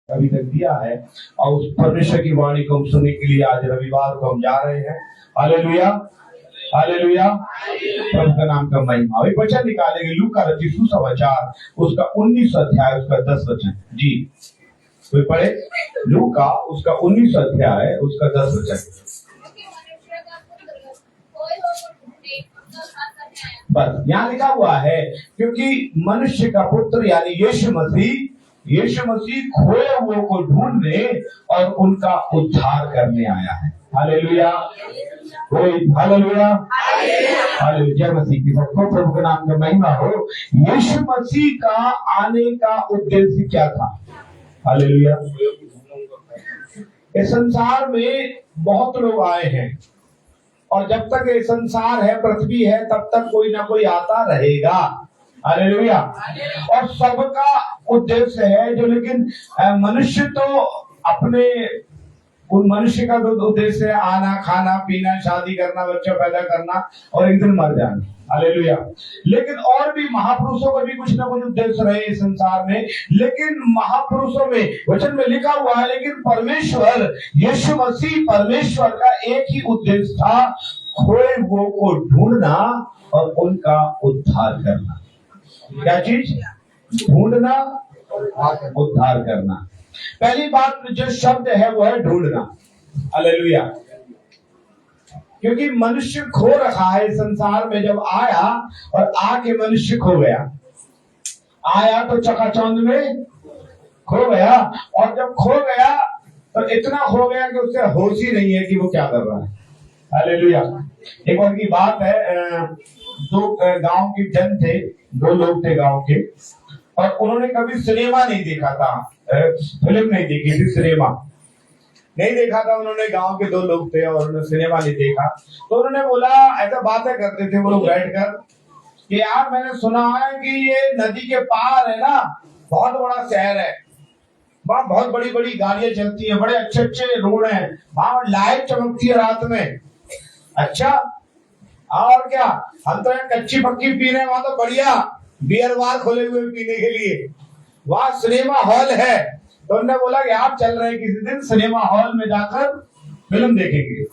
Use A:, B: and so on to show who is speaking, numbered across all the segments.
A: अभी तक दिया है, और उस परमेश्वर की वाणी को हम सुनने के लिए आज रविवार को हम जा रहे हैं। हालेलुया, हालेलुया, प्रभु का नाम का महिमा। अभी वचन निकालेंगे लूका रचित सुसमाचार उसका 19 अध्याय उसका 10 वचन। जी कोई पढ़े? लूका उसका 19 अध्याय उसका 10 वचन। बस यहाँ लिखा हुआ है, क्योंकि मनुष्य का पुत्र यानी यीशु मसीह खोए हुए को ढूंढने और उनका उद्धार करने आया है। हालेलुया, हालेलुया, हालेलुया, जय मसीह की। सबको प्रभु के नाम का महिमा हो। यीशु मसीह का आने का उद्देश्य क्या था? हालेलुया। इस संसार में बहुत लोग आए हैं, और जब तक ये संसार है, पृथ्वी है, तब तक कोई ना कोई आता रहेगा। हालेलुया। और सबका उद्देश्य है जो, लेकिन मनुष्य तो अपने, उन मनुष्य का उद्देश्य है आना, खाना, पीना, शादी करना, बच्चा पैदा करना और एक दिन मर जाना। हालेलुया। लेकिन और भी महापुरुषों का भी कुछ ना कुछ उद्देश्य रहे इस संसार में, लेकिन महापुरुषों में वचन में लिखा हुआ है, लेकिन परमेश्वर यीशु मसीह परमेश्वर का एक ही उद्देश्य था, खोए हुए को ढूंढना और उनका उद्धार करना। क्या चीज? ढूंढना, उद्धार करना। पहली बात जो शब्द है वो है ढूंढना। हालेलुया। क्योंकि मनुष्य खो रखा है संसार में। जब आया और आके मनुष्य खो गया, आया तो चकाचौंध में खो गया, और जब खो गया तो इतना खो गया कि उससे होश ही नहीं है कि वो क्या कर रहा है। हालेलुया। एक और की बात है, दो गांव के जन थे, दो लोग थे गांव के, और उन्होंने कभी सिनेमा नहीं देखा था, फिल्म नहीं देखी थी, सिनेमा नहीं देखा था उन्होंने। गांव के दो लोग थे और उन्होंने सिनेमा नहीं देखा, तो उन्होंने बोला, ऐसा बातें करते थे वो लोग बैठकर कि यार मैंने सुना है कि ये नदी के पार है ना, बहुत बड़ा शहर है, वहाँ बहुत बड़ी बड़ी गाड़ियां चलती है, बड़े अच्छे अच्छे रोड हैं, वहाँ लाइट चमकती है रात में। अच्छा, और क्या, हम तो यहाँ कच्ची पक्की पी रहे हैं, वहां तो बढ़िया बियर बार खोले हुए पीने के लिए, वहाँ सिनेमा हॉल है। तो उन्होंने बोला कि आप चल रहे हैं किसी दिन सिनेमा हॉल में जाकर फिल्म देखेंगे।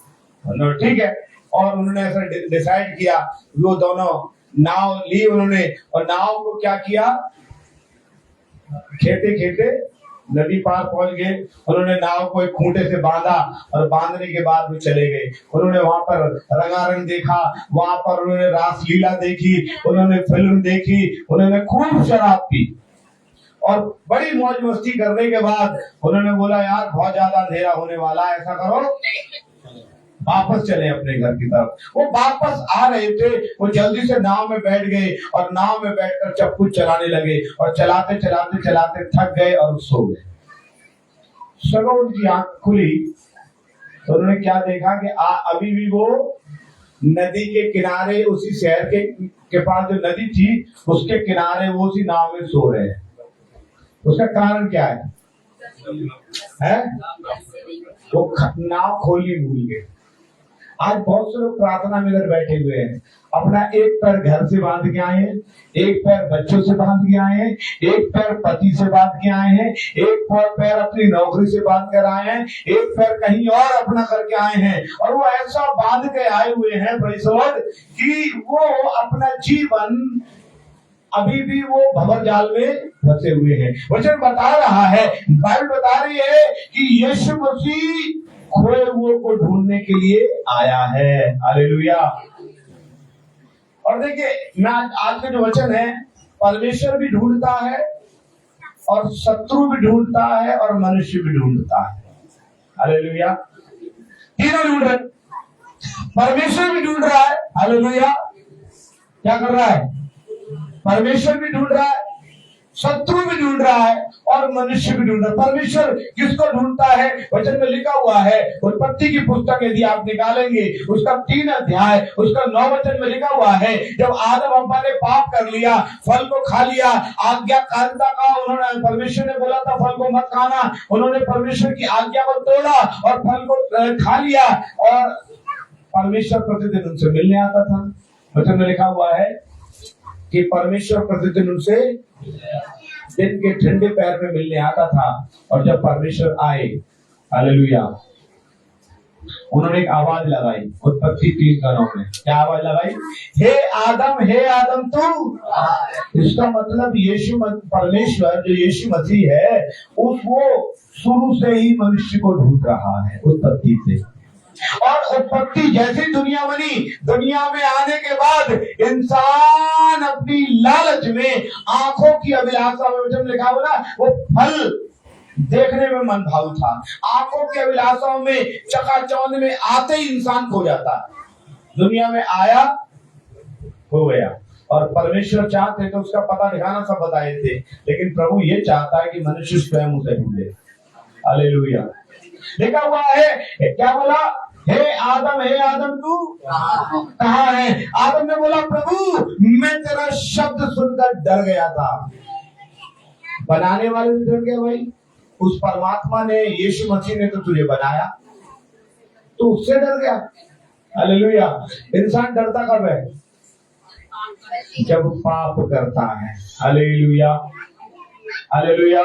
A: ठीक है। और उन्होंने ऐसा डिसाइड किया, वो दोनों नाव ली उन्होंने, और नाव को क्या किया, खेते खेते नदी पार पहुंच गए। उन्होंने नाव को एक खूंटे से बांधा, और बांधने के बाद वो चले गए। उन्होंने वहां पर रंगारंग देखा, वहां पर उन्होंने रासलीला देखी, उन्होंने फिल्म देखी, उन्होंने खूब शराब पी, और बड़ी मौज मस्ती करने के बाद उन्होंने बोला यार बहुत ज्यादा अंधेरा होने वाला है, ऐसा करो वापस चले अपने घर की तरफ। वो वापस आ रहे थे, वो जल्दी से नाव में बैठ गए, और नाव में बैठकर चप्पू चलाने लगे, और चलाते चलाते चलाते थक गए और सो गए। सुबह उनकी आंख खुली तो उन्होंने क्या देखा कि अभी भी वो नदी के किनारे, उसी शहर के पास जो नदी थी उसके किनारे वो उसी नाव में सो रहे हैं। उसका कारण क्या है? वो नाव खोलनी भूल गए। आज बहुत से लोग प्रार्थना में इधर बैठे हुए हैं, अपना एक पैर घर से बांध के आए हैं, एक पैर बच्चों से बांध के आए हैं, एक पैर पति से बांध के आए हैं, एक पैर अपनी नौकरी से बांध कर आए हैं, एक पैर कहीं और अपना करके आए हैं, और वो ऐसा बांध के आए हुए हैं प्रेज़ द लॉर्ड कि वो अपना जीवन अभी भी वो भंवर जाल में फंसे हुए हैं। वचन बता रहा है, बाइबल बता रही है कि यीशु मसीह खोए हुए को ढूंढने के लिए आया है। हालेलुया। और देखिए, मैं आज का जो वचन है, परमेश्वर भी ढूंढता है, और शत्रु भी ढूंढता है, और मनुष्य भी ढूंढता है। हालेलुया। तीनों ढूंढ रहे। परमेश्वर भी ढूंढ रहा है। हालेलुया। क्या कर रहा है? परमेश्वर भी ढूंढ रहा है, शत्रु भी ढूंढ रहा है, और मनुष्य भी ढूंढ रहा है। परमेश्वर किसको ढूंढता है? वचन में लिखा हुआ है, उत्पत्ति की पुस्तक यदि आप निकालेंगे उसका 3 अध्याय उसका 9 वचन में लिखा हुआ है, जब आदम हव्वा ने पाप कर लिया, फल को खा लिया, आज्ञाकारिता का उन्होंने, परमेश्वर ने बोला था फल को मत खाना, उन्होंने परमेश्वर की आज्ञा को तोड़ा और फल को खा लिया, और परमेश्वर प्रतिदिन उनसे मिलने आता था। वचन में लिखा हुआ है कि परमेश्वर प्रतिदिन उनसे दिन के ठंडे पैर में मिलने आता था। और जब परमेश्वर आए, हालेलुया, उन्होंने एक आवाज लगाई। उत्पत्ति 3:9 में क्या आवाज लगाई? हे आदम तू। इसका मतलब यीशु परमेश्वर जो यीशु मसीह है, वो शुरू से ही मनुष्य को ढूंढ रहा है, उत्पत्ति से। और उत्पत्ति जैसी दुनिया बनी, दुनिया में आने के बाद इंसान अपनी लालच में, आंखों की अभिलाषा में, वचन लिखा हुआ ना, वो फल देखने में मन भाव था। आंखों की अभिलाषाओं में, चकाचौंध में आते ही इंसान खो जाता। दुनिया में आया, हो गया। और परमेश्वर चाहते तो उसका पता ठिकाना सब बताए थे, लेकिन प्रभु ये चाहता है कि मनुष्य स्वयं उसे ढूंढे। हालेलुया। लिखा हुआ है, क्या बोला? हे आदम तू कहाँ है? आदम ने बोला, प्रभु मैं तेरा शब्द सुनकर डर गया था। बनाने वाले से डर गया भाई, उस परमात्मा ने, यीशु मसीह ने तो तुझे बनाया, तो उससे डर गया। हालेलुया। इंसान डरता कब है? जब पाप करता है। Hallelujah, hallelujah.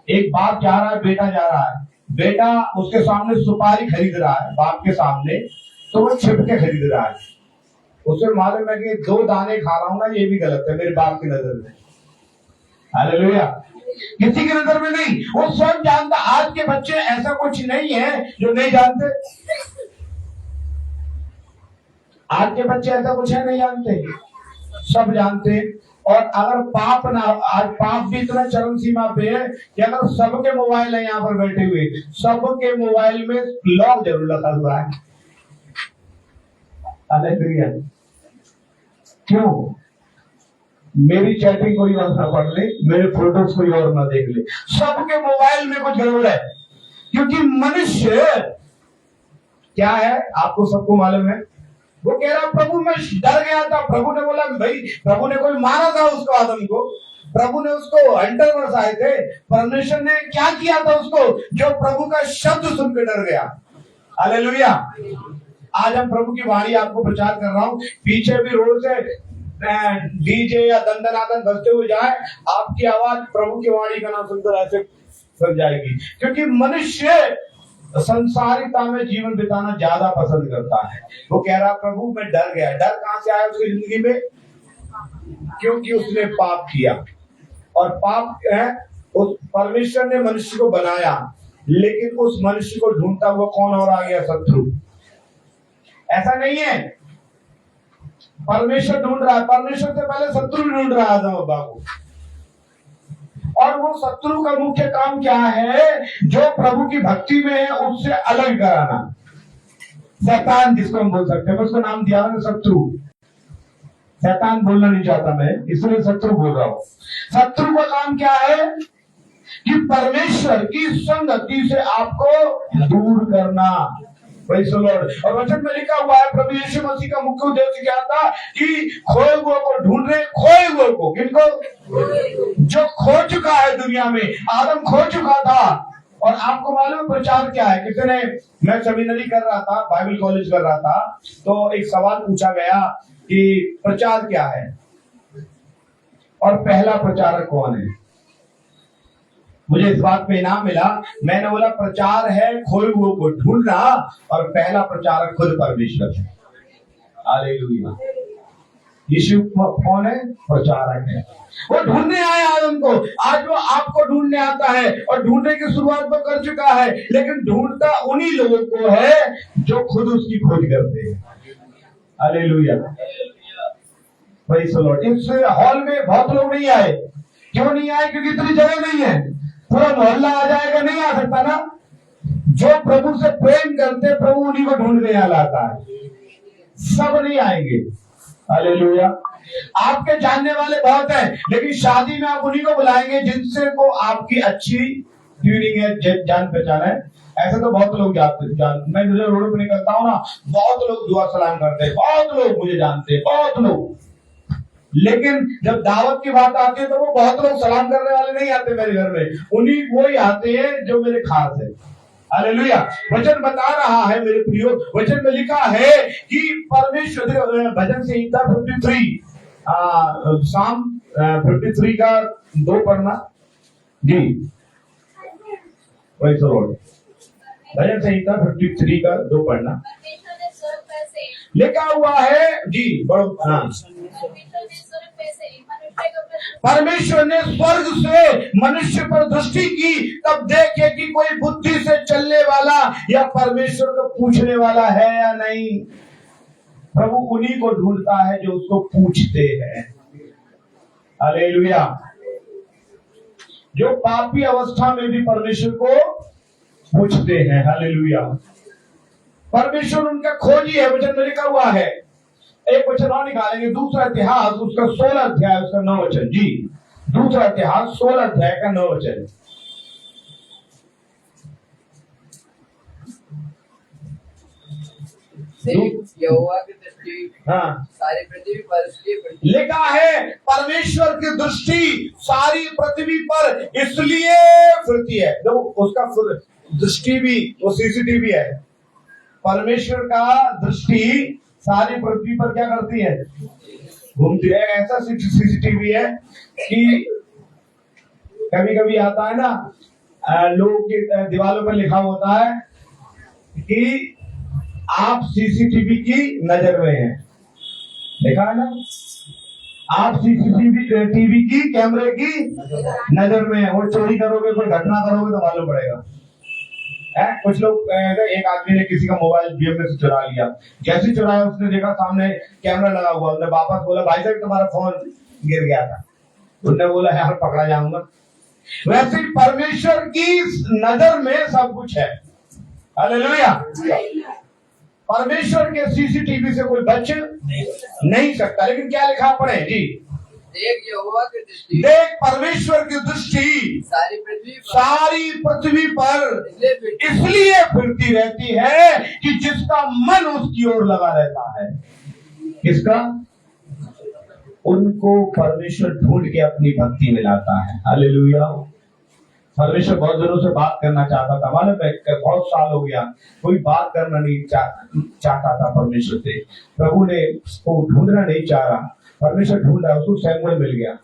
A: एक बाप जा रहा है, बेटा जा रहा है, बेटा उसके सामने सुपारी खरीद रहा है, बाप के सामने, तो वो छिप के खरीद रहा है। उसे मालूम है कि 2 दाने खा रहा हूं ना, ये भी गलत है मेरे बाप की नजर में। हालेलुया। किसी की नजर में नहीं, वो स्वयं जानता। आज के बच्चे ऐसा कुछ नहीं है जो नहीं जानते। आज के बच्चे ऐसा कुछ है नहीं जानते, सब जानते। और अगर पाप ना, आज पाप भी इतना चरम सीमा पे है कि अगर सबके मोबाइल है यहाँ पर बैठे हुए, सबके मोबाइल में लॉक जरूर लगा हुआ है। हालेलुया। क्यों? मेरी चैटिंग कोई और ना पढ़ ले, मेरे फोटोज कोई और ना देख ले, सबके मोबाइल में कुछ गड़बड़ है। क्योंकि मनुष्य क्या है, आपको सबको मालूम है। वो कह रहा, प्रभु मैं डर गया था। प्रभु ने बोला, भाई प्रभु ने कोई मारा था उसको, आदम को? प्रभु ने उसको हंटर बरसाए थे। परमेश्वर ने क्या किया था उसको? जो प्रभु का शब्द सुनकर डर गया। हालेलुया। आज हम प्रभु की वाणी आपको प्रचार कर रहा हूँ, पीछे भी रोड से डीजे या दंदनादन बजते हुए जाए, आपकी आवाज प्रभु की वाणी का नाम सुनकर ऐसे सुन जाएगी। क्योंकि मनुष्य संसारिकता में जीवन बिताना ज्यादा पसंद करता है। वो कह रहा, प्रभु मैं डर गया। डर कहां से आया उसकी जिंदगी में? क्योंकि उसने पाप किया। और पाप है, उस परमेश्वर ने मनुष्य को बनाया, लेकिन उस मनुष्य को ढूंढता हुआ कौन और आ गया? शत्रु। ऐसा नहीं है परमेश्वर ढूंढ रहा है, परमेश्वर से पहले शत्रु ढूंढ रहा है आदम अब्बा को। और वो शत्रु का मुख्य काम क्या है? जो प्रभु की भक्ति में है उससे अलग कराना। शैतान जिसको हम बोल सकते हैं, उसका नाम दिया है शत्रु। शैतान बोलना नहीं चाहता मैं, इसलिए शत्रु बोल रहा हूं। शत्रु का काम क्या है? कि परमेश्वर की संगति से आपको दूर करना। Praise the Lord। और वचन में लिखा हुआ है, प्रभु यीशु मसीह का मुख्य उद्देश्य क्या था? कि खोए हुए को ढूंढ रहे। खोए हुए को, किनको? जो खो चुका है दुनिया में। आदम खो चुका था। और आपको मालूम प्रचार क्या है? किसी ने, मैं सेमिनरी कर रहा था, बाइबल कॉलेज कर रहा था, तो एक सवाल पूछा गया कि प्रचार क्या है और पहला प्रचारक कौन है? मुझे इस बात पे इनाम मिला। मैंने बोला, प्रचार है खोए हुए को ढूंढना, और पहला प्रचारक खुद परमेश्वर है। हालेलुया। यीशु कौन है? प्रचारक है। वो ढूंढने आए आदम को। आज वो आपको ढूंढने आता है, और ढूंढने की शुरुआत वो कर चुका है, लेकिन ढूंढता उन्हीं लोगों को है जो खुद उसकी खोज करते हैं। हालेलुया। Praise the Lord. इस हॉल में बहुत लोग नहीं आए। क्यों नहीं आए? क्योंकि इतनी जगह नहीं है। पूरा मोहल्ला आ जाएगा, नहीं आ सकता ना। जो प्रभु से प्रेम करते, प्रभु उन्हीं को ढूंढने आता है। सब नहीं आएंगे। हालेलुया। आपके जानने वाले बहुत हैं, लेकिन शादी में आप उन्हीं को बुलाएंगे जिनसे को आपकी अच्छी ट्यूनिंग है, जान पहचान है। ऐसे तो बहुत लोग मैं रोड पर निकलता हूँ ना, बहुत लोग दुआ सलाम करते हैं, बहुत लोग मुझे जानते हैं, बहुत लोग। लेकिन जब दावत की बात आती है तो वो बहुत लोग सलाम करने वाले नहीं आते मेरे घर में। उन्हीं वो ही आते हैं जो मेरे खास है। हालेलुया। वचन बता रहा है मेरे प्रियो, वचन में लिखा है कि परमेश्वर, भजन संहिता 53 साम 53 का 2 पढ़ना जी, वही रोड भजन संहिता 53 का 2 पढ़ना। लिखा हुआ है जी, बड़ो हाँ, परमेश्वर ने स्वर्ग से मनुष्य पर दृष्टि की, तब देखे कि कोई बुद्धि से चलने वाला या परमेश्वर को पूछने वाला है या नहीं। प्रभु उन्हीं को ढूंढता है जो उसको पूछते हैं। हालेलुया। जो पापी अवस्था में भी परमेश्वर को पूछते हैं। हालेलुया। परमेश्वर उनका खोजी है, वचन में लिखा हुआ है। एक वचन और निकालेंगे, दूसरा इतिहास उसका 16 अध्याय उसका 9 वचन जी, दूसरा इतिहास 16 अध्याय का 9 वचन।
B: यहोवा की दृष्टि
A: हाँ,
B: सारी पृथ्वी पर इसलिए
A: लिखा है परमेश्वर की दृष्टि सारी पृथ्वी पर इसलिए फिरती है। तो उसका दृष्टि भी वो सीसीटीवी है। परमेश्वर का दृष्टि सारी पृथ्वी पर क्या करती है, घूमती है। ऐसा सीसीटीवी है कि कभी कभी आता है ना, लोग की दीवारों पर लिखा होता है कि आप सीसीटीवी की नजर में हैं। देखा है ना, आप सीसीटीवी की कैमरे की नजर में है। वो चोरी करोगे, कोई घटना करोगे तो मालूम पड़ेगा। कुछ लोग, एक आदमी ने किसी का मोबाइल जेब में से चुरा लिया। जैसे चुराया उसने देखा सामने कैमरा लगा हुआ, उसने वापस बोला भाई साहब तुम्हारा फोन गिर गया था। उसने बोला यार पकड़ा जाऊंगा। वैसे ही परमेश्वर की नजर में सब कुछ है। हालेलुया। परमेश्वर के सीसीटीवी से कोई बच नहीं सकता। लेकिन क्या लिखा पढ़े जी,
B: देख यहोवा की दृष्टि,
A: देख परमेश्वर की दृष्टि सारी पृथ्वी पर इसलिए फिरती रहती है कि जिसका मन उसकी ओर लगा रहता है। किसका? उनको परमेश्वर ढूंढ के अपनी भक्ति में लाता है। हालेलुया। परमेश्वर बहुत दिनों से बात करना चाहता था, मालूम है, बहुत साल हो गया कोई बात करना नहीं चाहता था परमेश्वर से। प्रभु ने उसको ढूंढना नहीं चाह रहा, परमेश्वर ढूंढ रहा, उसको सैमुएल मिल गया।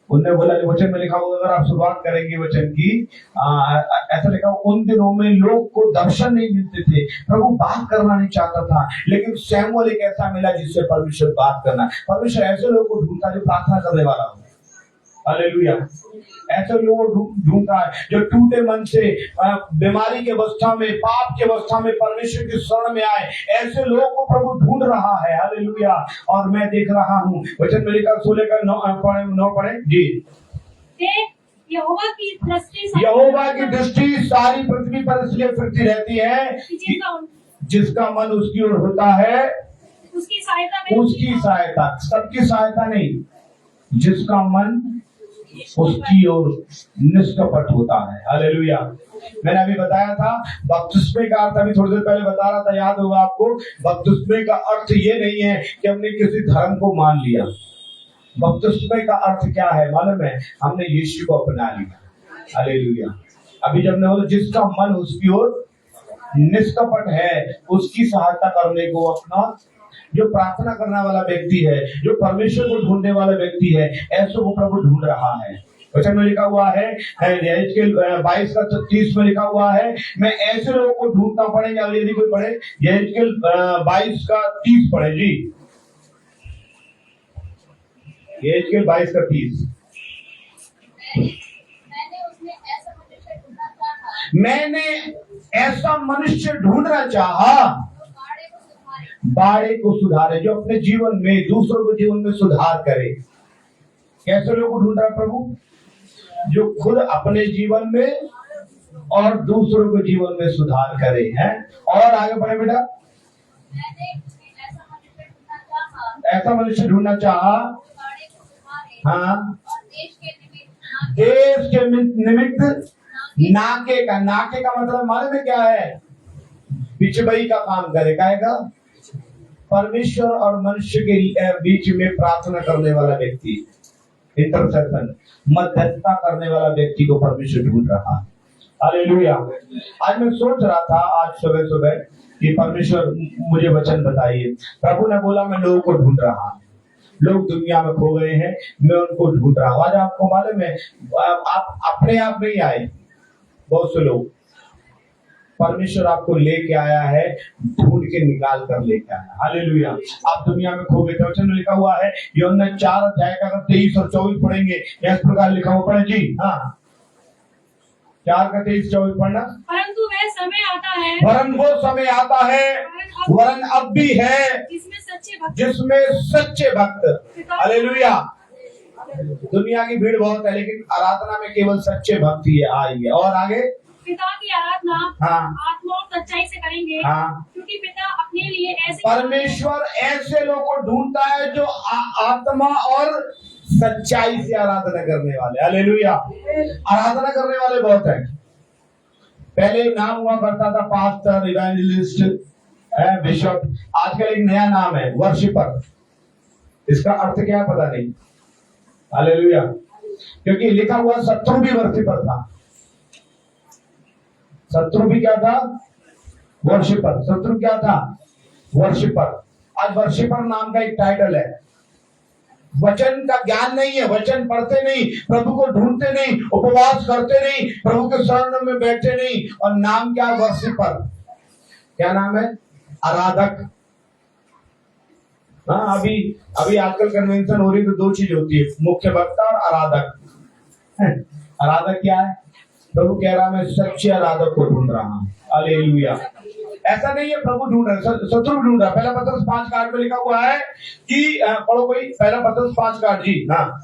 A: उनने बोला वचन में लिखा हुआ, अगर आप शुरुआत करेंगे वचन की, ऐसा लिखा उन दिनों में लोग को दर्शन नहीं मिलते थे, प्रभु बात करना नहीं चाहता था, लेकिन सैमुएल एक ऐसा मिला जिससे परमेश्वर बात करना। परमेश्वर ऐसे लोगों को ढूंढता जो प्रार्थना करने वाला हो। हालेलुया। ऐसे लोग ढूंढता है जो टूटे मन से, बीमारी के अवस्था में, पाप के अवस्था में परमेश्वर की शरण में आए। ऐसे लोगों को प्रभु ढूंढ रहा है। हालेलुया। और मैं देख रहा हूँ, वचन में लिखा 16 का 9 पढ़े जी,
C: यहोवा की दृष्टि
A: सारी पृथ्वी पर इसलिए फिरती रहती है जिसका मन उसकी ओर होता है, उसकी सहायता, सबकी सहायता नहीं, जिसका मन उसकी ओर निष्कपट होता है। हालेलुया। मैंने अभी बताया था बपतिस्मे का अर्थ, अभी थोड़ी देर पहले बता रहा था, याद होगा आपको। बपतिस्मे का अर्थ ये नहीं है कि हमने किसी धर्म को मान लिया। बपतिस्मे का अर्थ क्या है मालूम है? हमने यीशु को अपना लिया। हालेलुया। अभी जब ने बोला जिसका मन उसकी ओर निष्कपट है, उसकी सहायता करने को अपना, जो प्रार्थना करने वाला व्यक्ति है, जो परमेश्वर को ढूंढने वाला व्यक्ति है, ऐसे को प्रभु ढूंढ रहा है। वचन में लिखा हुआ है, यहेजकेल 22 का 30 में लिखा हुआ है, मैं ऐसे लोगों को ढूंढता। पढ़ेंगे अगर यदि कोई पढ़े, यहेजकेल 22 का 30 पढ़े जी, यहेजकेल 22 का 30। मैंने ऐसा मनुष्य ढूंढना चाहा बाड़े को सुधारे, जो अपने जीवन में दूसरों के जीवन में सुधार करे। कैसे लोगों को ढूंढ रहा प्रभु? जो खुद अपने जीवन में और दूसरों के जीवन में सुधार करे हैं। और आगे बढ़े बेटा, ऐसा मनुष्य ढूंढना चाहा, हाँ, देश के निमित्त नाके का मतलब मालूम है क्या है? बिचबई का काम करे। कहेगा परमेश्वर और मनुष्य के बीच में प्रार्थना करने वाला व्यक्ति, इंटरसेशन, मध्यस्थता करने वाला व्यक्ति को परमेश्वर ढूंढ रहा है। हालेलुया। आज मैं सोच रहा था, आज सुबह सुबह, कि परमेश्वर मुझे वचन बताइए। प्रभु ने बोला मैं लोगों को ढूंढ रहा हूं। लोग दुनिया में खो गए हैं, मैं उनको ढूंढ रहा हूँ। आज आपको मालूम है, आप अपने आप नहीं आए, बहुत से लोग, परमेश्वर आपको लेके आया है, ढूंढ के निकाल कर लेके आया। हालेलुया। आप दुनिया में खो गए थे। वचन में लिखा हुआ है, यूहन्ना 4 अध्याय का 23 और 24 पढ़ेंगे, इस प्रकार लिखा हुआ, पढ़े जी। हाँ, 4 का 23-24 पढ़ना।
C: परंतु वह समय आता है,
A: वरन वो समय आता है, वरन अब भी है, जिसमें सच्चे भक्त, हालेलुया। दुनिया की भीड़ बहुत है, लेकिन आराधना में केवल सच्चे भक्त ही आई है। और आगे,
C: पिता की आराधना
A: हाँ,
C: आत्मा और सच्चाई से करेंगे,
A: हाँ,
C: क्योंकि पिता अपने लिए ऐसे,
A: परमेश्वर ऐसे लोगों को ढूंढता है जो आत्मा और सच्चाई से आराधना करने वाले। हालेलुया। आराधना करने वाले बहुत हैं। पहले नाम हुआ करता था पास्टर, इवेंजलिस्ट, बिशप। आजकल एक नया नाम है, वर्शिपर। इसका अर्थ क्या है पता नहीं। हालेलुया। क्योंकि लिखा हुआ शत्रु भी वर्शिपर था। शत्रु भी क्या था? वर्शिपर। शत्रु क्या था? वर्शिपर। आज वर्शिपर नाम का एक टाइटल है। वचन का ज्ञान नहीं है, वचन पढ़ते नहीं, प्रभु को ढूंढते नहीं, उपवास करते नहीं, प्रभु के शरण में बैठते नहीं, और नाम क्या? वर्शिपर। क्या नाम है? आराधक। हाँ, अभी आजकल कन्वेंशन हो रही तो 2 चीज होती है, मुख्य वक्ता और आराधक। आराधक क्या है? प्रभु कह रहा मैं सच्चे आराधक को ढूंढ रहा हूँ। हालेलुया। ऐसा नहीं है प्रभु ढूंढ रहा है, शत्रु ढूंढ रहा है। पहला पत्रस 5:8 में लिखा हुआ है कि पढ़ो कोई, पहला पत्रस 5:8 जी। हाँ,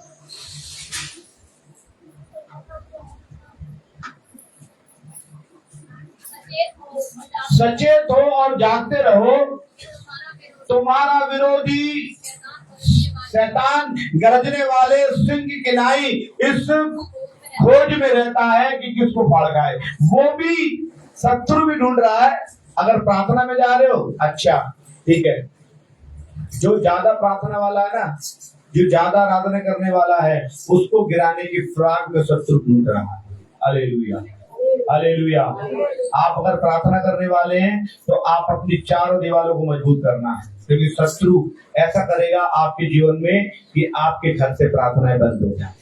A: सचेत हो और जागते रहो, तुम्हारा विरोधी शैतान गरजने वाले सिंह की नाई इस खोज में रहता है कि किसको फाड़ खाए। वो भी, शत्रु भी ढूंढ रहा है। अगर प्रार्थना में जा रहे हो, अच्छा ठीक है, जो ज्यादा प्रार्थना वाला है ना, जो ज्यादा आराधना करने वाला है, उसको गिराने की फिराक में शत्रु ढूंढ रहा है। Hallelujah, hallelujah. आप अगर प्रार्थना करने वाले हैं तो आप अपनी चारों दीवारों को मजबूत करना है, क्योंकि शत्रु ऐसा करेगा आपके जीवन में कि आपके घर से प्रार्थनाएं बंद हो जाए।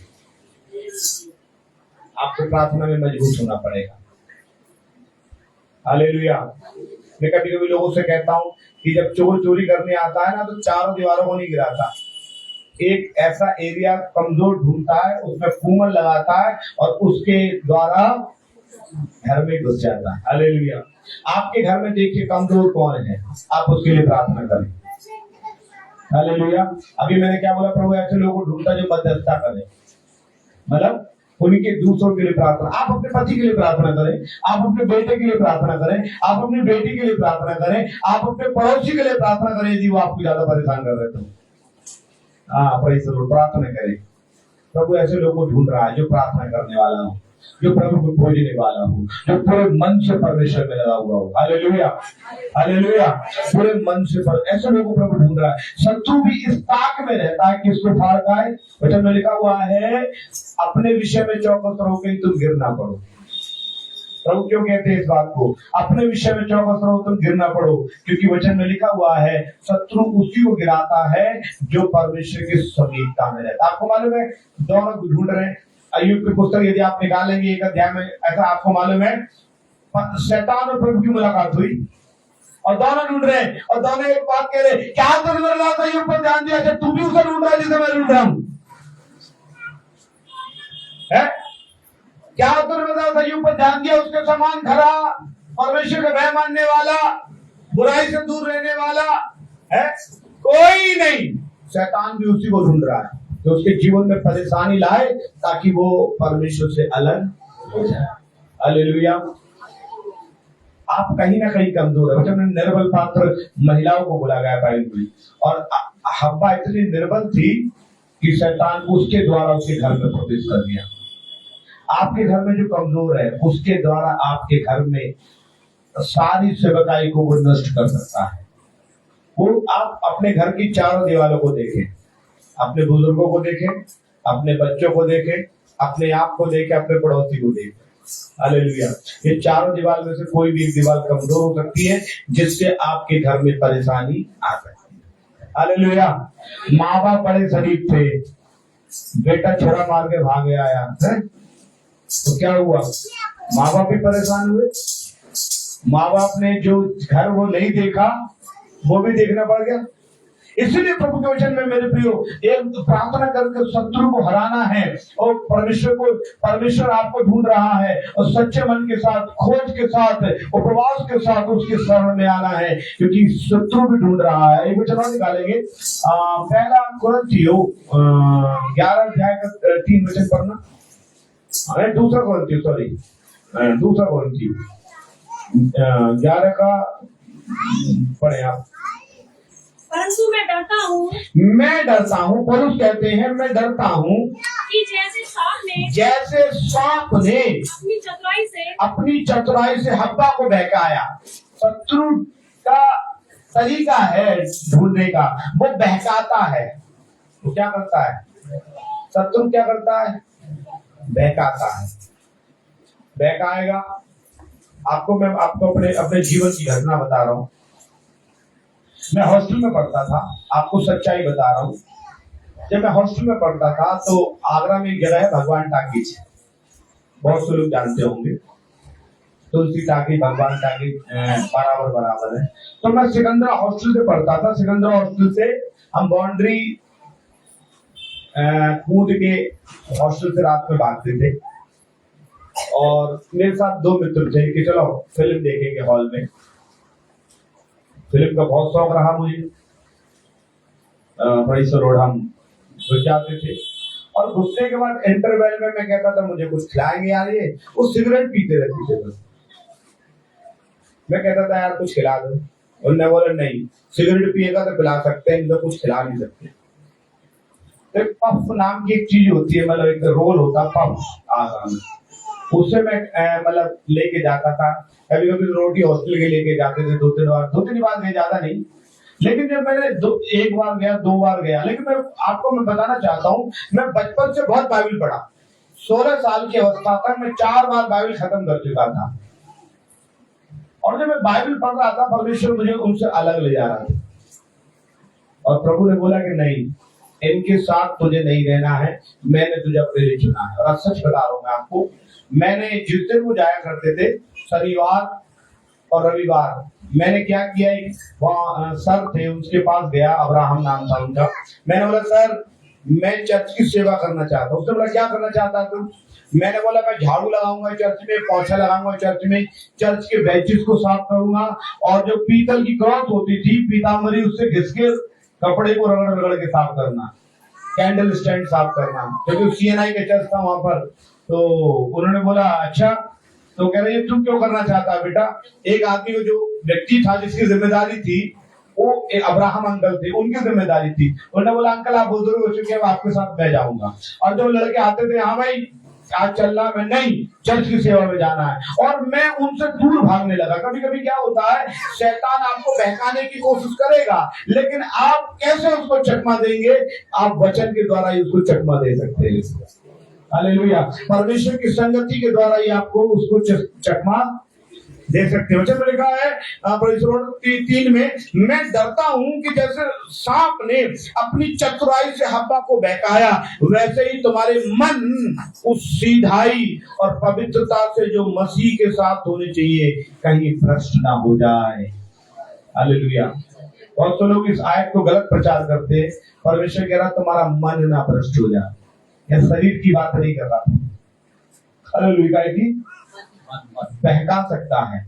A: आपको प्रार्थना में मजबूत होना पड़ेगा। हालेलुया। मैं कभी कभी लोगों से कहता हूं कि जब चोर चोरी करने आता है ना, तो चारों दीवारों को नहीं गिराता, एक ऐसा एरिया कमजोर ढूंढता है, उसमें कुमल लगाता है और उसके द्वारा घर में घुस जाता है। हालेलुया। आपके घर में देखिए कमजोर कौन है, आप उसके लिए प्रार्थना करें। हालेलुया। अभी मैंने क्या बोला? प्रभु ऐसे लोगों को ढूंढता जो मध्यस्थता करे, मतलब उनके दूसरों के लिए प्रार्थना। आप अपने पति के लिए प्रार्थना करें, आप अपने बेटे के लिए प्रार्थना करें, आप अपनी बेटी के लिए प्रार्थना करें, आप अपने पड़ोसी के लिए प्रार्थना करें यदि वो आपको ज्यादा परेशान कर रहे तो। हाँ, प्रार्थना करें। प्रभु ऐसे लोगों को ढूंढ रहा है जो प्रार्थना करने वाला हो, जो प्रभु को खोजने वाला हो, जो पूरे मन से परमेश्वर में लगा हुआ हो। Hallelujah, hallelujah. पूरे मन से ऐसे लोगों को प्रभु ढूंढ रहा है। शत्रु भी इस ताक में रहता है कि इसको फाड़ खाए। वचन में लिखा हुआ है, अपने विषय में चौकस रहो कि तुम गिर ना पड़ो। प्रभु क्यों कहते हैं इस बात को? अपने विषय में चौकस रहो, तुम गिर ना पड़ो, क्योंकि वचन में लिखा हुआ है शत्रु उसी को गिराता है जो परमेश्वर की समीपता में रहता है। आपको मालूम है, दोनों ढूंढ रहे हैं। अय्यूब की पुस्तक यदि आप निकालेंगे 1 अध्याय में, ऐसा आपको मालूम है शैतान और प्रभु की मुलाकात हुई और दोनों ढूंढ रहे हैं, और दोनों एक बात कह रहे, क्या कर रहा था अय्यूब पर ध्यान दिया, तू भी उसे ढूंढ रहा है जिसे मैं ढूंढ रहा हूं? क्या उत्तर में था? अय्यूब पर ध्यान दिया, उसके समान खरा, परमेश्वर का भय मानने वाला, बुराई से दूर रहने वाला है कोई नहीं। शैतान भी उसी को ढूंढ रहा है जो उसके जीवन में परेशानी लाए ताकि वो परमेश्वर से अलग हो जाए। हालेलुया। आप कहीं ना कहीं कमजोर है। वचन में निर्बल पात्र महिलाओं को बोला गया बाइबल में, और हव्वा इतनी निर्बल थी कि शैतान उसके द्वारा उसके घर में प्रवेश कर गया। आपके घर में जो कमजोर है, उसके द्वारा आपके घर में सारी सेवकाई को वो नष्ट कर सकता है। वो आप अपने घर की चारों दीवारों को देखें, अपने बुजुर्गों को देखें, अपने बच्चों को देखें, अपने आप को देखें, अपने पड़ोसी को देखें। हालेलुया। ये चारों दीवार में से कोई भी एक दीवार कमजोर हो सकती है जिससे आपके घर में परेशानी आ सकती है। हालेलुया। माँ बाप बड़े शरीफ थे, बेटा छोरा मार के भाग गया यार, है? तो क्या हुआ? माँ बाप भी परेशान हुए। माँ बाप ने जो घर वो नहीं देखा, वो भी देखना पड़ गया। इसीलिए प्रभु के वचन में मेरे प्रियो, एक प्रार्थना करके शत्रु को हराना है, और परमेश्वर आपको ढूंढ रहा है, और सच्चे मन के साथ, खोज के साथ, उपवास के साथ उसके शरण में आना है, क्योंकि शत्रु भी ढूंढ रहा है। एक वचन और निकालेंगे, पहला कुरिन्थियों 11 अध्याय का 3 वचन पढ़ना। दूसरा कुरिन्थियों 11 का पढ़े आप।
C: परंतु मैं डरता हूँ, पौलुस कहते हैं मैं डरता हूँ कि जैसे सांप ने अपनी चतुराई से हव्वा को बहकाया। शत्रु का तरीका है ढूंढने का, वो बहकाता है। वो क्या करता है? शत्रु क्या करता है? बहकाता है। बहकाएगा आपको। मैं आपको अपने जीवन की घटना बता रहा हूँ। मैं हॉस्टल में पढ़ता था, आपको सच्चाई बता रहा हूँ। जब मैं हॉस्टल में पढ़ता था तो आगरा में एक जगह है भगवान टाकीज, बहुत से लोग जानते होंगे। तुलसी टाकी, भगवान टाकी बराबर है। तो मैं सिकंदरा हॉस्टल से पढ़ता था। सिकंदरा हॉस्टल से हम बाउंड्री कूद के हॉस्टल से रात में भागते थे, और मेरे साथ 2 मित्र थे कि चलो फिल्म देखेंगे हॉल में। फिल्म का बहुत शौक रहा मुझे। बड़ी रोड हम जाते थे, और घुसने के बाद इंटरवल में मैं कहता था मुझे कुछ खिलाएंगे यार। ये वो सिगरेट पीते रहती थे बस। मैं कहता था यार कुछ खिला दो। उन्होंने बोला नहीं, सिगरेट पिएगा तो पिला सकते हैं, इनको कुछ खिला नहीं सकते। एक पफ नाम की एक चीज होती है, मतलब एक रोल होता है पफ, उससे मैं मतलब लेके जाता था। कभी कभी रोटी हॉस्टल के लेके जाते थे, 2-3 बार गए, ज्यादा नहीं। लेकिन जब मैंने 1 बार गया, 2 बार गया, लेकिन मैं बताना चाहता हूँ, मैं बचपन से बहुत बाइबल पढ़ा। 16 साल की अवस्था तक मैं 4 बार बाइबल खत्म कर चुका था। और जब मैं बाइबल पढ़ रहा था, परमेश्वर मुझे उनसे अलग ले जा रहा था, और प्रभु ने बोला कि नहीं, इनके साथ तुझे नहीं रहना है, मैंने तुझे अपने लिए चुना है। और सच बता रहा हूँ मैं आपको, मैंने जिस दिन वो जाया करते थे, शनिवार और रविवार, मैंने क्या किया, वहाँ सर थे, उसके पास गया, अब्राहम नाम था उनका। मैंने बोला सर मैं चर्च की सेवा करना चाहता हूँ। उसने बोला क्या करना चाहता है तुम? मैंने बोला मैं झाड़ू लगाऊंगा चर्च में, पोछा लगाऊंगा चर्च में, चर्च के बेंचेस को साफ करूंगा, और जो पीतल की क्रॉस होती थी पीताम्बरी, उससे घिस के कपड़े को रगड़ के साफ करना, कैंडल स्टैंड साफ करना, क्योंकि सीएनआई के चर्च था वहां पर। तो उन्होंने बोला अच्छा, तो कह रहे तू क्यों करना चाहता है बेटा? एक आदमी को, जो व्यक्ति था जिसकी जिम्मेदारी थी, वो अब्राहम अंकल थे, उनकी जिम्मेदारी थी। उन्होंने बोला अंकल आप बुजुर्ग हो चुके हैं, आपके साथ मैं जाऊंगा। और जो लड़के आते थे, हाँ भाई आज चलना, मैं नहीं, चर्च की सेवा में जाना है। और मैं उनसे दूर भागने लगा। कभी कभी क्या होता है, शैतान आपको बहकाने की कोशिश करेगा, लेकिन आप कैसे उसको चकमा देंगे? आप वचन के द्वारा ही उसको चकमा दे सकते हैं। हालेलुया। परमेश्वर की संगति के द्वारा ही आपको उसको चकमा दे सकते हैं। वचन में लिखा है 3 में, मैं डरता हूं कि जैसे सांप ने अपनी चतुराई से हव्वा को बहकाया, वैसे ही तुम्हारे मन उस सीधाई और पवित्रता से जो मसीह के साथ होनी चाहिए कहीं भ्रष्ट ना हो जाए। हालेलुया। बहुत से लोग इस आयत को गलत प्रचार करते हैं। परमेश्वर कह रहा तुम्हारा मन ना भ्रष्ट हो जाए। यह शरीर की बात नहीं कर रहा। हालेलुया। की बहका सकता है।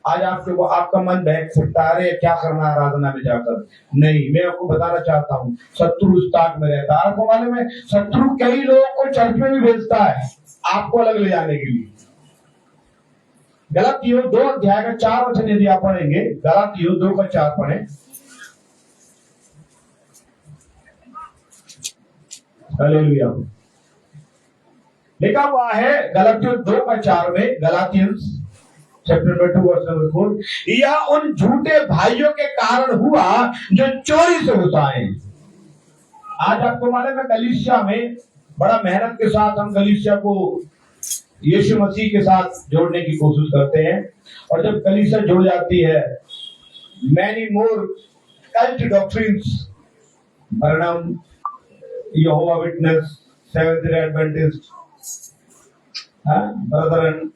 C: आज आपका मन बहक सकता है, अरे क्या करना आराधना में जाकर। नहीं, मैं आपको बताना चाहता हूँ, शत्रु उस ताक में रहता है। आपको मालूम है शत्रु कई लोगों को चर्च में भी भेजता है आपको अलग ले जाने के लिए। गलातियों 2 अध्याय का 4 वचन यदि आप पढ़ेंगे, गलातियों 2 का 4 पढ़े। हालेलुया। लिखा हुआ है गलातियों 2 का 4 में, गलातियंस चैप्टर 2 वर्स नंबर 4, यह उन झूठे भाइयों के कारण हुआ जो चोरी से होता है। आज आपको मालूम है कलीसिया में बड़ा मेहनत के साथ हम कलीसिया को यीशु मसीह के साथ जोड़ने की कोशिश करते हैं, और जब कलीसिया जुड़ जाती है, मैनी मोर
A: कल्ट डॉक्ट्रिन्स, बर्नम, यहोवा witness, seventh day adventist, brethren,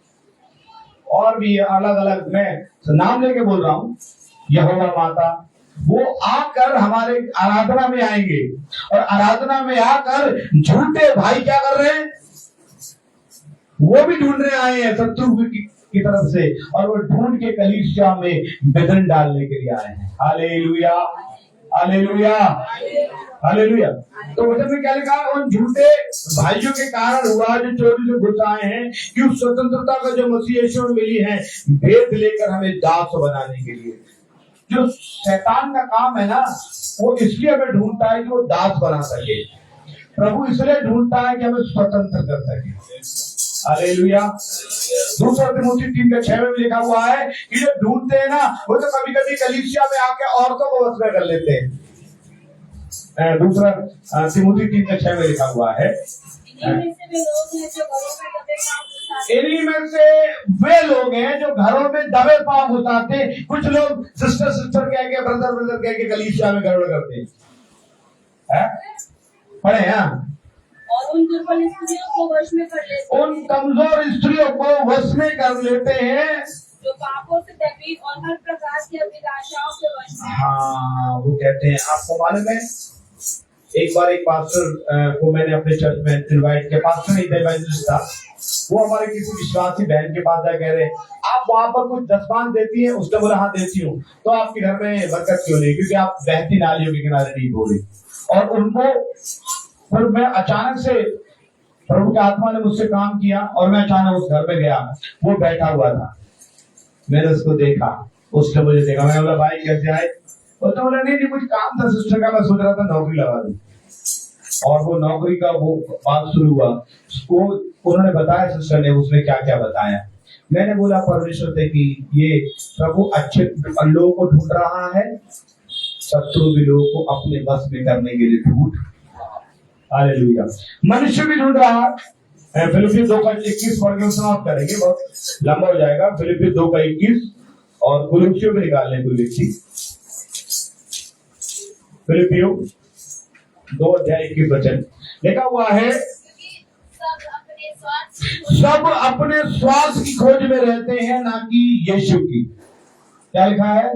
A: और भी अलग अलग, मैं नाम लेके बोल रहा हूं, यहोवा माता, वो आकर हमारे आराधना में आएंगे और आराधना में आकर झूठे भाई क्या कर रहे हैं, वो भी ढूंढने आए हैं शत्रु की तरफ से, और वो ढूंढ के कलीसिया में बेदन डालने के लिए आए हैं। Hallelujah, hallelujah, hallelujah. तो वचन में क्या लिखा है, उन झूठे भाइयों के कारण हुआ जो चोरी से घुस आए हैं, कि उस स्वतंत्रता का जो मसीह यीशु में मिली है, भेद लेकर हमें दास बनाने के लिए। जो शैतान का काम है ना, वो इसलिए हमें ढूंढता है कि वो दास बना सके। प्रभु इसलिए ढूंढता है कि हमें स्वतंत्र कर सके। हालेलुया। दूसरा तिमोथी 3:6 में लिखा हुआ है कि जो ढूंढते हैं ना, वो तो कभी कभी कलीसिया में आके औरतों को वश में कर लेते हैं। दूसरा तिमोथी 3:6 में लिखा हुआ है, इन्हीं में से वे लोग हैं जो घरों में दबे पांव घुसाते। कुछ लोग सिस्टर सिस्टर कह के, ब्रदर ब्रदर कह के कलीसिया में गड़बड़ करते हैं। पढ़े हैं,
D: और उन दुर्बल स्त्रियों को वश में कर लेते हैं,
A: उन कमजोर स्त्रियों को वश में कर लेते हैं,
D: जो पापों से दबी और हर प्रकार की अभिलाषाओं के वश में।
A: हाँ, वो कहते हैं, आपको मालूम है, एक बार एक पास्टर को मैंने अपने चर्च में इनवाइट किया, पास्टर नहीं था, इवेंजलिस्ट था। वो हमारे किसी विश्वासी बहन के पास जाकर कह रहे, आप वहां पर कुछ दसवान देती है? उसने बोला हाँ देती हूँ। तो आपके घर में बरकत क्यों नहीं? क्योंकि आप बहती नालियों के किनारे नहीं बोली। और उनको, फिर मैं अचानक से, प्रभु की आत्मा ने मुझसे काम किया और मैं अचानक उस घर में गया, वो बैठा हुआ था, मैंने उसको देखा, उसने मुझे देखा, मैंने बोला भाई कैसे आए? तो बोला नहीं कुछ काम था सिस्टर का, मैं सोच रहा था नौकरी लगा दूं। और वो नौकरी का वो बात शुरू हुआ, उसको उन्होंने बताया, सिस्टर ने, उसने क्या क्या बताया। मैंने बोला परमेश्वर से कि ये प्रभु अच्छे लोगों को ढूंढ रहा है, शत्रु भी लोगों को अपने बस में करने के लिए ढूंढ। हालेलुया। मनुष्य भी ढूंढ रहा है। फिलिपियों 2:21 पढ़ के समाप्त करेंगे, बहुत लंबा हो जाएगा। फिलिपियों 2:21 और कुलुसियों भी निकालने कोई व्यक्ति। फिलिपियों 2:21 वचन लिखा हुआ है, सब अपने स्वार्थ की खोज में रहते हैं, ना कि यीशु की। क्या लिखा है?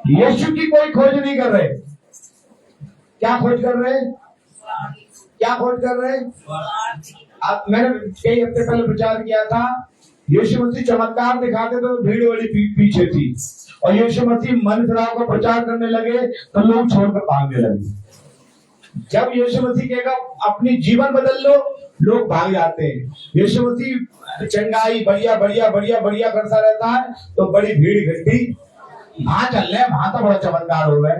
A: यीशु की कोई खोज नहीं कर रहे। क्या खोज कर रहे? क्या खोज कर रहे? अब मैंने कई हफ्ते पहले प्रचार किया था, यीशु मसीह चमत्कार दिखाते तो भीड़ बड़ी पीछे थी, और यीशु मसीह मनुष्यराव का प्रचार करने लगे तो लोग छोड़कर भागने लगे। जब यीशु मसीह कहेगा अपनी जीवन बदल लो, लोग भाग जाते हैं। यीशु मसीह चंगाई बढ़िया बढ़िया बढ़िया बढ़िया करता रहता है तो बड़ी भीड़ इकट्ठी, वहां चल रहे, वहां तो बड़ा चमत्कार हो गए,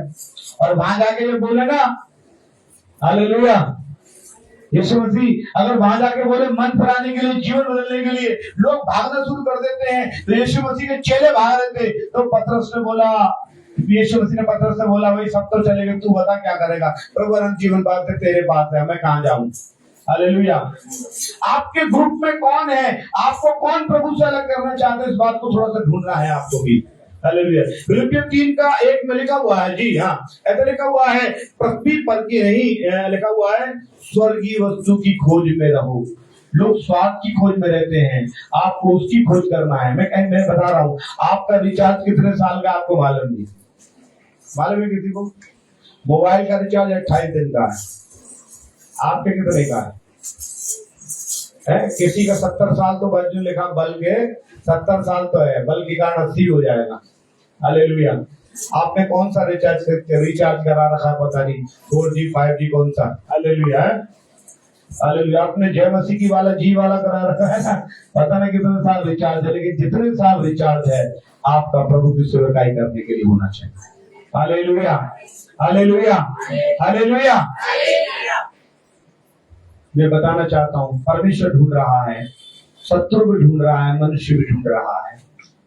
A: और वहां जाके ये बोले ना हालेलुया, यीशु मसीह अगर वहां जाके बोले मन फराने के लिए, जीवन बदलने के लिए, लोग भागना शुरू कर देते हैं। तो यीशु मसीह के चेले भाग रहे थे, तो पतरस ने बोला, यीशु मसीह ने पतरस से बोला, भाई सब तो चले गए, तू बता क्या करेगा? प्रभु अनंत जीवन बात तेरे पास है, मैं कहां जाऊं? हालेलुया। आपके ग्रुप में कौन है? आपको कौन प्रभु से अलग करना चाहते हैं? इस बात को थोड़ा सा ढूंढना है आपको भी। हालेलुया। फिलिपियों 3:1 में लिखा हुआ है, जी हाँ, ऐसा लिखा हुआ है, पृथ्वी पर की नहीं, लिखा हुआ है स्वर्गीय वस्तु की खोज में रहो। लोग स्वार्थ की खोज में रहते हैं, आपको उसकी खोज करना है। मैं बता रहा हूँ, आपका रिचार्ज कितने साल का आपको मालूम नहीं। मालूम है किसी को? मोबाइल का रिचार्ज 28 दिन का है, आपके कितने का है? किसी का 70 साल तो बल्कि लिखा, बल्कि 70 साल तो है, बल्कि कारण 80 हो जाएगा। हालेलुया। आपने कौन सा रिचार्ज करा रखा है? पता नहीं, 4G 5G कौन सा? हालेलुया। हालेलुया। आपने जय मसीह की वाला जी वाला करा रखा है ना, पता नहीं कितने साल रिचार्ज है, लेकिन जितने साल रिचार्ज है आपका प्रभु की सेवकाई करने के लिए होना चाहिए। Hallelujah, hallelujah, hallelujah. मैं बताना चाहता हूँ, परमेश्वर ढूंढ रहा है, शत्रु भी ढूंढ रहा है, मनुष्य भी ढूंढ रहा है।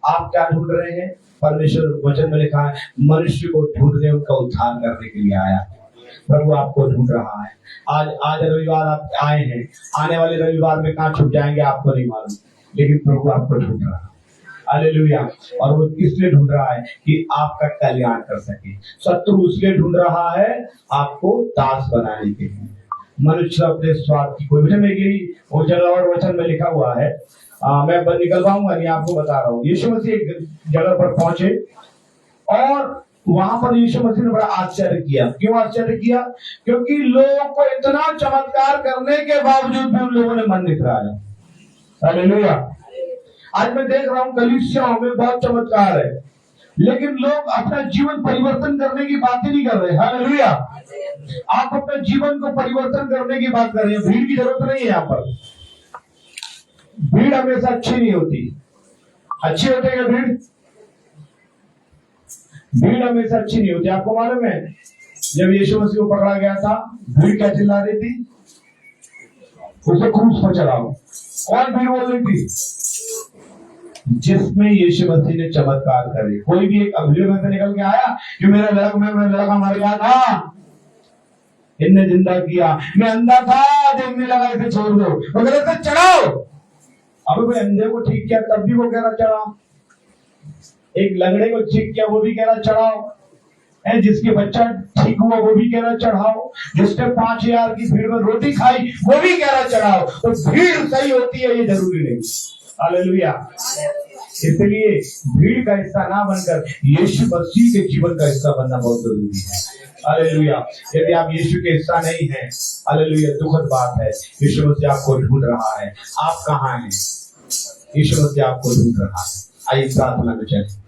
A: आप क्या ढूंढ रहे हैं? परमेश्वर वचन में लिखा है, मनुष्य को ढूंढने, उनका उद्धार करने के लिए आया। प्रभु आपको ढूंढ रहा है। आज रविवार आप आए हैं, आने वाले रविवार में कहाँ छुप जाएंगे आपको नहीं मालूम, लेकिन प्रभु आपको ढूंढ रहा है। हालेलुया। और वो इसलिए ढूंढ रहा है कि आपका कल्याण कर सके। शत्रु इसलिए ढूंढ रहा है आपको दास बनाने के लिए। मनुष्य अपने स्वार्थ की कोई वजह नहीं गई। वो जगह और वचन में लिखा हुआ है, मैं निकलवाऊंगा नहीं, आपको बता रहा हूँ। यीशु मसीह एक जगह पर पहुंचे और वहां पर यीशु मसीह ने बड़ा आश्चर्य किया। क्यों आश्चर्य किया? क्योंकि लोगों को इतना चमत्कार करने के बावजूद भी उन लोगों ने मन नहीं फिराया। हालेलुया। आज मैं देख रहा हूं कलीसियाओं में बहुत चमत्कार है, लेकिन लोग अपना जीवन परिवर्तन करने की बात ही नहीं कर रहे। हालेलुया। आप अपने जीवन को परिवर्तन करने की बात कर रहे हैं। भीड़ की जरूरत नहीं है। यहाँ पर भीड़ हमेशा अच्छी नहीं होती। अच्छी होती है भीड़? भीड़ हमेशा अच्छी नहीं होती। आपको मालूम है जब यीशु मसीह को पकड़ा गया था, भीड़ क्या चिल्ला रही थी? उसे क्रूस पर चढ़ाओ। कौन भीड़ बोल रही थी? जिसमें यीशु मसीह ने चमत्कार करे। कोई भी एक भीड़ में से निकल के आया कि मेरा लड़का मर गया था, इनने जिंदा किया, मैं अंधा था, देखने लगा, इसे छोड़ दो, वो कह रहे चढ़ाओ। अब कोई अंधे को ठीक किया तब भी वो कह रहा चढ़ाओ, एक लंगड़े को ठीक किया वो भी कह रहा चढ़ाओ, जिसके बच्चा ठीक हुआ वो भी कह रहा चढ़ाओ, जिसने 5000 की भीड़ में रोटी खाई वो भी कह रहा चढ़ाओ। तो भीड़ सही होती है ये जरूरी नहीं। हालेलुया। इसलिए भीड़ का हिस्सा ना बनकर यीशु मसीह के जीवन का हिस्सा बनना बहुत जरूरी है। हालेलुया। यदि आप यीशु के हिस्सा नहीं हैं, हालेलुया, दुखद बात है। यीशु मसीह आपको ढूंढ रहा है। आप कहाँ हैं? यीशु मसीह आपको ढूंढ रहा है। आइए प्रार्थना में चलें।